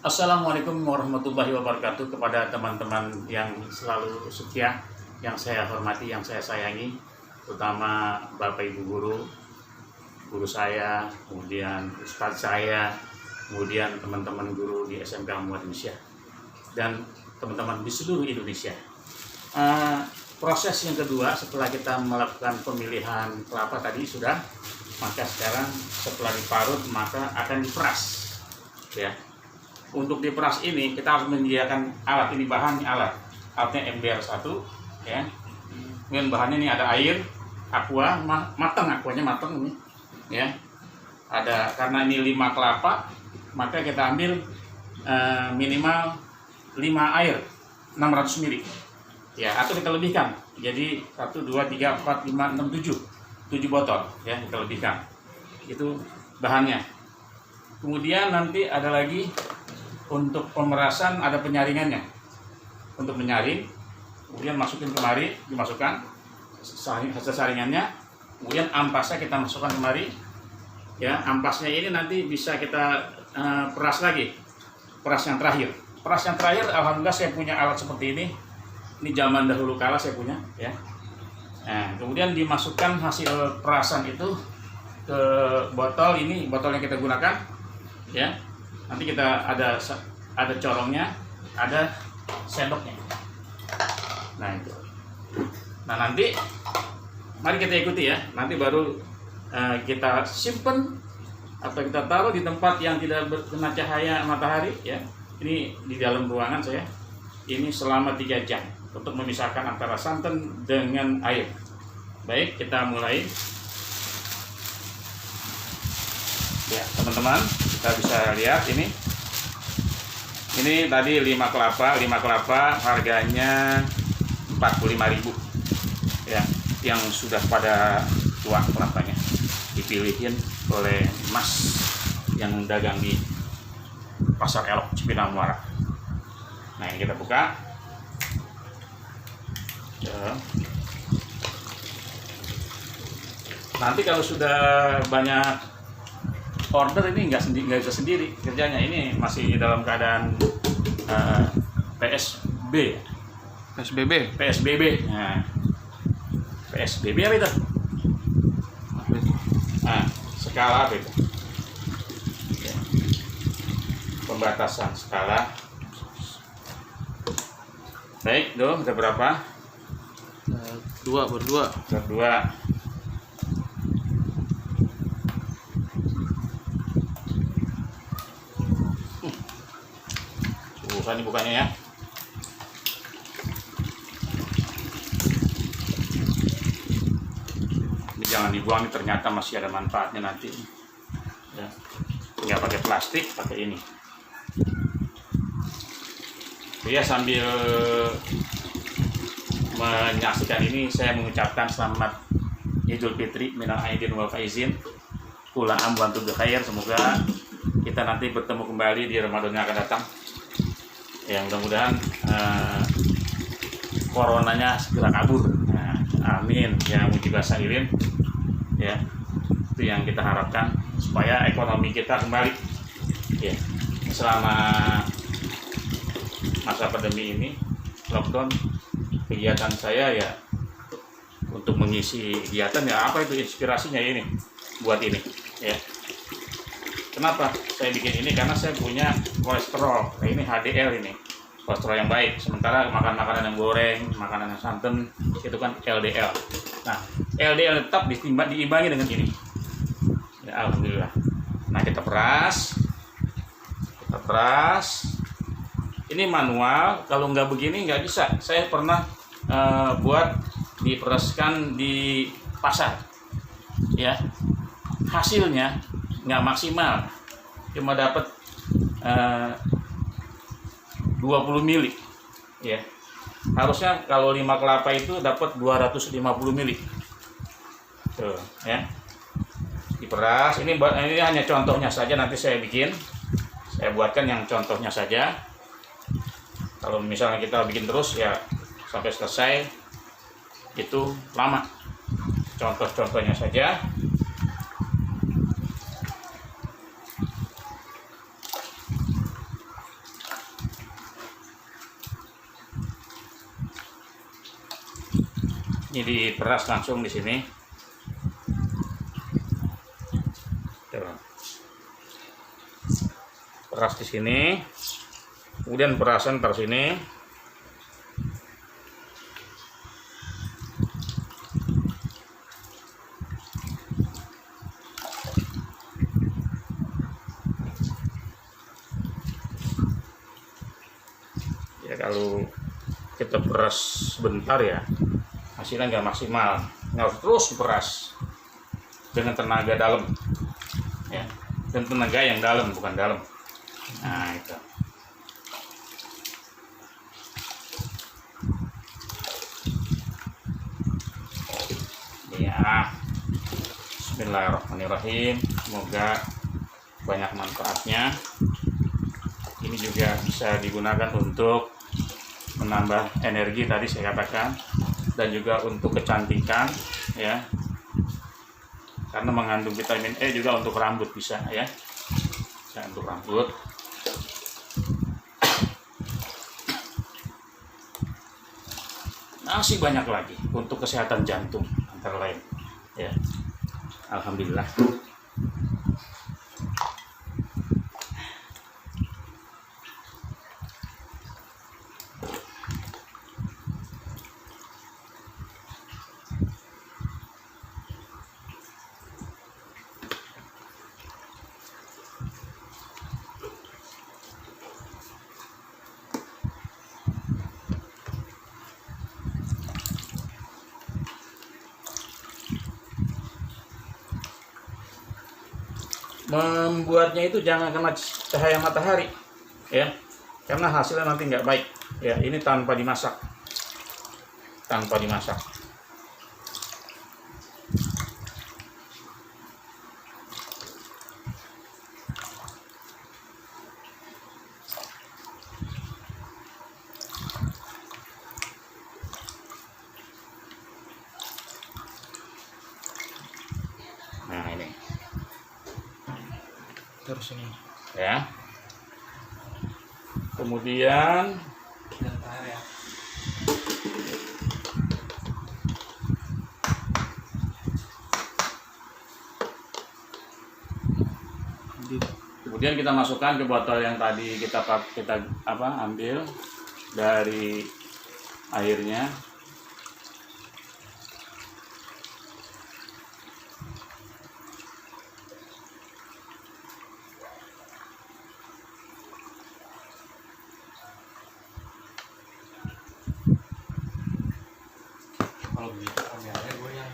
Assalamualaikum warahmatullahi wabarakatuh kepada teman-teman yang selalu setia, yang saya hormati, yang saya sayangi, terutama Bapak Ibu guru saya, kemudian Ustadz saya, kemudian teman-teman guru di SMK Muhammad Indonesia, dan teman-teman di seluruh Indonesia. Proses yang kedua setelah kita melakukan pemilihan kelapa tadi sudah, maka sekarang setelah diparut maka akan diperas, ya. Untuk diperas ini kita harus menyediakan alat, ini bahannya alatnya MBR1, ya. Kemudian bahannya ini ada air, aqua, aquanya matang ini, ya. Ada, karena ini 5 kelapa, maka kita ambil minimal 5 air 600 ml, ya, atau kita lebihkan. Jadi 1, 2, 3, 4, 5, 6, 7 botol, ya, kita lebihkan. Itu bahannya. Kemudian nanti ada lagi untuk pemerasan, ada penyaringannya. Untuk menyaring, kemudian masukin kemari, dimasukkan hasil saringannya, kemudian ampasnya kita masukkan kemari, ya. Ampasnya ini nanti bisa kita peras lagi, peras yang terakhir. Peras yang terakhir, alhamdulillah saya punya alat seperti ini zaman dahulu kala saya punya, ya. Nah, kemudian dimasukkan hasil perasan itu ke botol ini, botol yang kita gunakan, ya. Nanti kita ada corongnya, ada sendoknya. Nah itu. Nah nanti mari kita ikuti, ya. Nanti baru kita simpen atau kita taruh di tempat yang tidak kena cahaya matahari, ya. Ini di dalam ruangan saya. Ini selama 3 jam untuk memisahkan antara santan dengan air. Baik, kita mulai. Ya, teman-teman, kita bisa lihat ini tadi 5 kelapa harganya 45.000, ya, yang sudah pada tua kelapanya, dipilihin oleh Mas yang dagang di Pasar Elok Cipinang Muara. Nah, ini kita buka, ya. Nanti kalau sudah banyak order ini nggak bisa sendiri kerjanya, ini masih dalam keadaan PSBB. Nah, PSBB apa itu? Nah, skala apa itu? Ya. Pembatasan skala. Baik, dong, ada berapa? 2 berdua. Susah nih bukanya, ya. Ini jangan dibuang, ini ternyata masih ada manfaatnya nanti, ya. Nggak pakai plastik, pakai ini. Ya, sambil menyaksikan ini saya mengucapkan selamat Idul Fitri minal aidin wal faizin, kula am wa antum bikhair. Semoga kita nanti bertemu kembali di Ramadan yang akan datang. Ya, mudah-mudahan coronanya segera kabur. Nah, amin ya mujibah sa'irin, ya. Itu yang kita harapkan, supaya ekonomi kita kembali, ya. Selama masa pandemi ini, lockdown, kegiatan saya ya untuk mengisi kegiatan, ya, apa itu inspirasinya ini buat ini, ya. Kenapa saya bikin ini? Karena saya punya kolesterol. Ini HDL, ini kolesterol yang baik. Sementara makan makanan yang goreng, makanan yang santan, itu kan LDL. Nah, LDL tetap diimbangi dengan ini. Ya, alhamdulillah. Nah, kita peras. Ini manual. Kalau nggak begini nggak bisa. Saya pernah buat diperaskan di pasar, ya. Hasilnya nggak maksimal, cuma dapat 20 mili, ya. Harusnya kalau 5 kelapa itu dapat 250 mili. Tuh, ya. Diperas. Ini hanya contohnya saja, nanti saya buatkan yang contohnya saja. Kalau misalnya kita bikin terus, ya sampai selesai itu lama. Contoh-contohnya saja. Ini diperas langsung di sini. Coba. Peras di sini. Kemudian perasan taruh sini. Ya kalau kita peras sebentar ya hasilnya nggak maksimal, nggak harus terus peras dengan tenaga dalam ya, dan tenaga yang dalam bukan dalam. Nah itu ya. Bismillahirrahmanirrahim, semoga banyak manfaatnya. Ini juga bisa digunakan untuk menambah energi tadi saya katakan, dan juga untuk kecantikan ya, karena mengandung vitamin E. Juga untuk rambut bisa ya, bisa untuk rambut. Masih banyak lagi untuk kesehatan jantung antara lain ya. Alhamdulillah. Membuatnya itu jangan kena cahaya matahari ya, karena hasilnya nanti nggak baik ya. Ini tanpa dimasak, tanpa dimasak. Nah ini Terus ini. ya. Kemudian kita masukkan ke botol yang tadi kita ambil dari airnya. Kalau begitu kameranya goyang.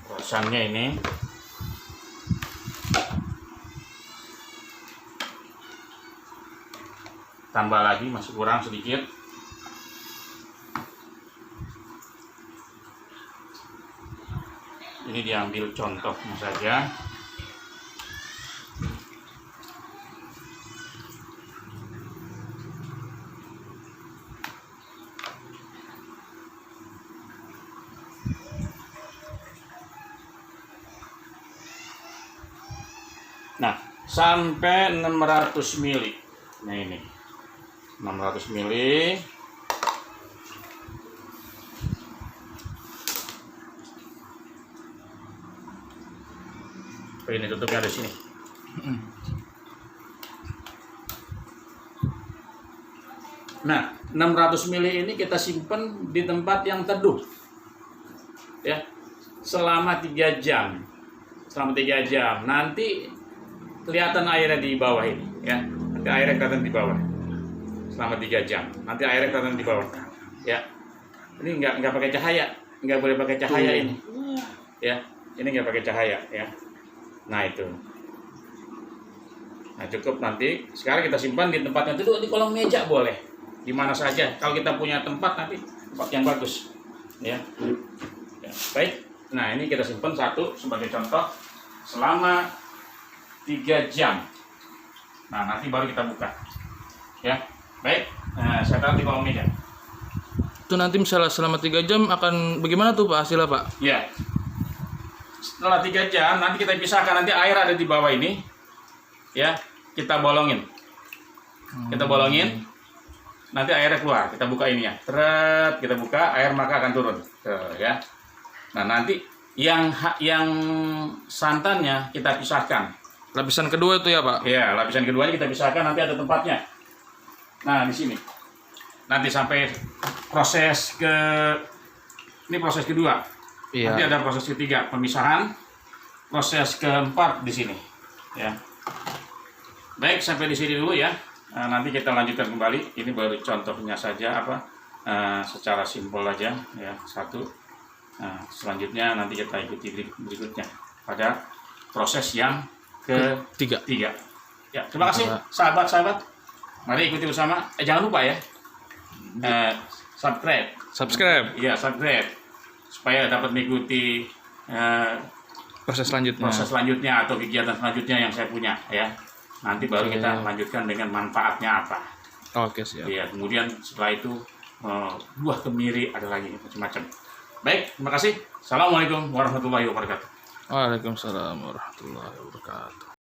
Rasanya ini tambah lagi, masih kurang sedikit. Ini diambil contohnya saja. Nah, sampai 600 ml. Nah ini 600 ml. Ini tutupnya di sini. Nah, 600 ml ini kita simpan di tempat yang teduh ya, selama 3 jam. Selama 3 jam. Nanti kelihatan airnya di bawah ini ya. Nanti airnya kelihatan di bawah. Selama 3 jam. Nanti airnya kelihatan di bawah. Ya. Ini nggak pakai cahaya, nggak boleh pakai cahaya ini. Ya. Ini nggak pakai cahaya ya. Nah itu. Nah cukup nanti. Sekarang kita simpan di tempatnya teduh, di kolong meja boleh. Di mana saja. Kalau kita punya tempat nanti tempat yang bagus. Ya. Ya. Baik. Nah ini kita simpan satu sebagai contoh selama 3 jam. Nah nanti baru kita buka. Ya. Baik. Nah, saya taruh di kolong meja. Itu nanti misalnya selama 3 jam akan bagaimana tuh Pak hasilnya Pak? Ya. Setelah 3 jam nanti kita pisahkan, nanti air ada di bawah ini. Ya, kita bolongin. Kita bolongin. Nanti airnya keluar. Kita buka ini ya. Tret, kita buka, air maka akan turun. Tuh, ya. Nah, nanti yang santannya kita pisahkan. Lapisan kedua itu ya Pak? Ya, lapisan keduanya kita pisahkan, nanti ada tempatnya. Nah, di sini. Nanti sampai proses ini proses kedua. Iya. Nanti ada proses ketiga, pemisahan. Proses keempat di sini. Ya. Baik, sampai di sini dulu ya. Nanti kita lanjutkan kembali. Ini baru contohnya saja secara simpel aja ya. Satu. Selanjutnya nanti kita ikuti berikutnya pada proses yang ketiga. Ya, terima kasih sahabat-sahabat. Mari ikuti bersama. Jangan lupa ya. Subscribe. Iya, subscribe. Supaya dapat mengikuti Proses selanjutnya atau kegiatan selanjutnya yang saya punya ya. Nanti baru kita lanjutkan dengan manfaatnya apa. Oke, siap. Ya, kemudian setelah itu buah kemiri ada lagi macam-macam. Baik, terima kasih. Assalamualaikum warahmatullahi wabarakatuh. Waalaikumsalam warahmatullahi wabarakatuh.